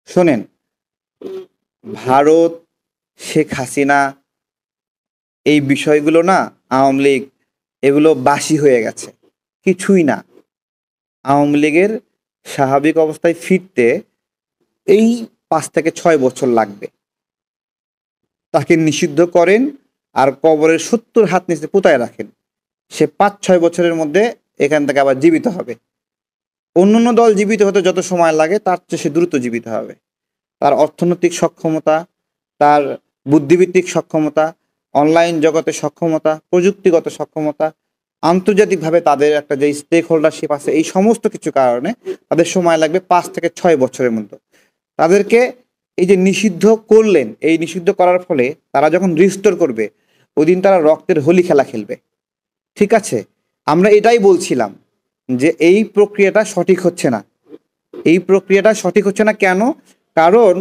শোনেন, ভারত, শেখ হাসিনা, এই বিষয়গুলো না, আওয়ামী লীগ, এগুলো বাসি হয়ে গেছে, কিছুই না। আওয়ামী লীগের স্বাভাবিক অবস্থায় ফিরতে এই 5 থেকে 6 বছর লাগবে। তাকে নিষিদ্ধ করেন আর কবরের 70 হাত নিচে পুঁতায় রাখেন, সে 5-6 বছরের মধ্যে এখান থেকে আবার জীবিত হবে। অন্যান্য দল জীবিত হতে যত সময় লাগে তার চেয়ে সে দ্রুত জীবিত হবে। তার অর্থনৈতিক সক্ষমতা, তার বুদ্ধিভিত্তিক সক্ষমতা, অনলাইন জগতের সক্ষমতা, প্রযুক্তিগত সক্ষমতা, আন্তর্জাতিকভাবে তাদের একটা যে স্টেক হোল্ডারশিপ আছে, এই সমস্ত কিছু কারণে তাদের সময় লাগবে 5 থেকে 6 বছরের মধ্যে। তাদেরকে এই যে নিষিদ্ধ করলেন, এই নিষিদ্ধ করার ফলে তারা যখন রিস্টোর করবে, ওই দিন তারা রক্তের হোলি খেলা খেলবে। ঠিক আছে, আমরা এটাই বলছিলাম যে এই প্রক্রিয়াটা সঠিক হচ্ছে না। এই প্রক্রিয়াটা সঠিক হচ্ছে না কেন? কারণ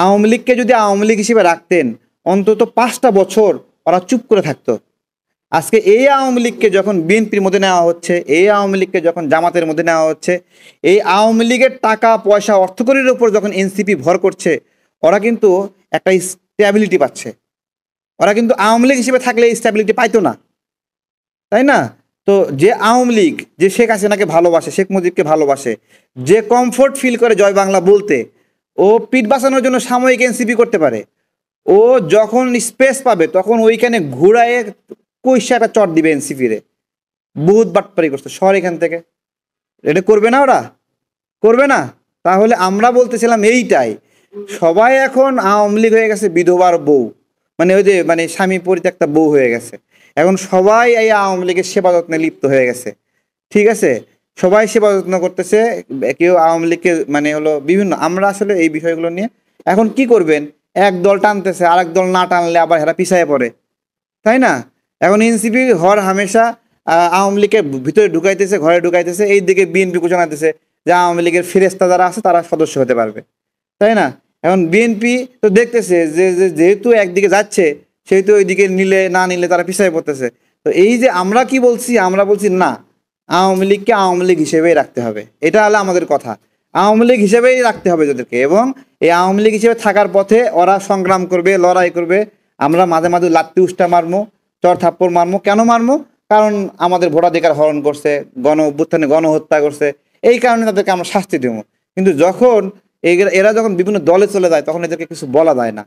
আওয়ামী লীগকে যদি আওয়ামী লীগ হিসেবে রাখতেন, অন্তত 5টা বছর ওরা চুপ করে থাকতো। আজকে এই আওয়ামী লীগকে যখন বিএনপির মধ্যে নেওয়া হচ্ছে, এই আওয়ামী লীগকে যখন জামাতের মধ্যে নেওয়া হচ্ছে, এই আওয়ামী লীগের টাকা পয়সা অর্থকরীর উপর যখন এনসিপি ভর করছে, ওরা কিন্তু একটা স্ট্যাবিলিটি পাচ্ছে। ওরা কিন্তু আওয়ামী লীগ হিসেবে থাকলে এই স্ট্যাবিলিটি পাইতো না, তাই না? তো যে আওয়ামী লীগ, যে শেখ হাসিনাকে ভালোবাসে, শেখ মুজিবকে ভালোবাসে, যে কমফোর্ট ফিল করে জয় বাংলা বলতে, ও পিঠ বাঁচানোর জন্য সাময়িক এনসিপি করতে পারে। ও যখন স্পেস পাবে তখন ওইখানে ঘুরায়ে কইসা একটা চট দিবে এনসিপি রে। বহুত বাটপারি করছে, সর এখান থেকে। এটা করবে না, ওরা করবে না। তাহলে আমরা বলতেছিলাম এইটাই, সবাই এখন আওয়ামী লীগ হয়ে গেছে বিধবার বউ, মানে ওই যে মানে স্বামী পরিত্যক্তা বউ হয়ে গেছে। এখন সবাই এই আওয়ামী লীগের সেবা যত্নে লিপ্ত হয়ে গেছে। ঠিক আছে, সবাই সেবা যত্ন করতেছে, কেউ আওয়ামী লীগকে মানে হলো বিভিন্ন। আমরা আসলে এই বিষয়গুলো নিয়ে এখন কি করবেন, এক দল টানতেছে, আরেক দল না টানলে আবার হেরা পিছায় পড়ে, তাই না? এখন এনসিপি হর হামেশা আওয়ামী লীগের ভিতরে ঢুকাইতেছে, ঘরে ঢুকাইতেছে, এই দিকে বিএনপি ঘোষণা দিতেছে যে আওয়ামী লীগের ফেরেস্তা যারা আছে তারা সদস্য হতে পারবে, তাই না? এখন বিএনপি তো দেখতেছে যে যেহেতু একদিকে যাচ্ছে, সেহেতু ওইদিকে নিলে না নিলে তারা পিছায় পড়তেছে। তো এই যে আমরা কি বলছি, আমরা বলছি না, আওয়ামী লীগকে আওয়ামী লীগ হিসেবেই রাখতে হবে। এটা হলো আমাদের কথা, আওয়ামী লীগ হিসেবেই রাখতে হবে যাদেরকে। এবং এই আওয়ামী লীগ হিসেবে থাকার পথে ওরা সংগ্রাম করবে, লড়াই করবে। আমরা মাঝে মাঝে লাত্তি উষ্টা মারমো, চর থাপ্পড় মারমো। কেন মারমো? কারণ আমাদের ভোটাধিকার হরণ করছে, গণ অভ্যুত্থানে গণহত্যা করছে, এই কারণে তাদেরকে আমরা শাস্তি দেবো। কিন্তু যখন এরা যখন বিভিন্ন দলে চলে যায়, তখন এদেরকে কিছু বলা যায় না।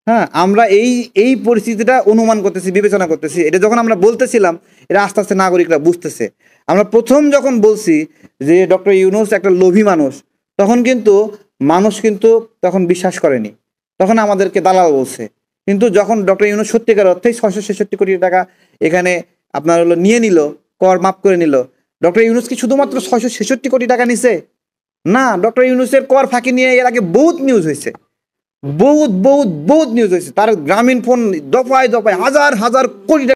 হ্যাঁ, আমরা এই এই পরিস্থিতিটা অনুমান করতেছি, বিবেচনা করতেছি। এটা যখন আমরা বলতেছিলাম, এটা আস্তে আস্তে নাগরিকরা বুঝতেছে। আমরা প্রথম যখন বলছি যে ডক্টর ইউনূস একটা লোভী মানুষ, তখন কিন্তু মানুষ কিন্তু তখন বিশ্বাস করেনি, তখন আমাদেরকে দালাল বলছে। কিন্তু যখন ডক্টর ইউনূস সত্যিকার অর্থেই 666 কোটি টাকা এখানে আপনার হলো নিয়ে নিল, কর মাফ করে নিল। ডক্টর ইউনূস কি শুধুমাত্র 666 কোটি টাকা নিছে? না, ডক্টর ইউনূসের কর ফাঁকি নিয়ে এর আগে বহুত নিউজ হয়েছে, বহুত বহুত বহুত নিউজ হয়েছে। তার গ্রামীণ ফোন দফায় দফায় হাজার হাজার কোটি টাকা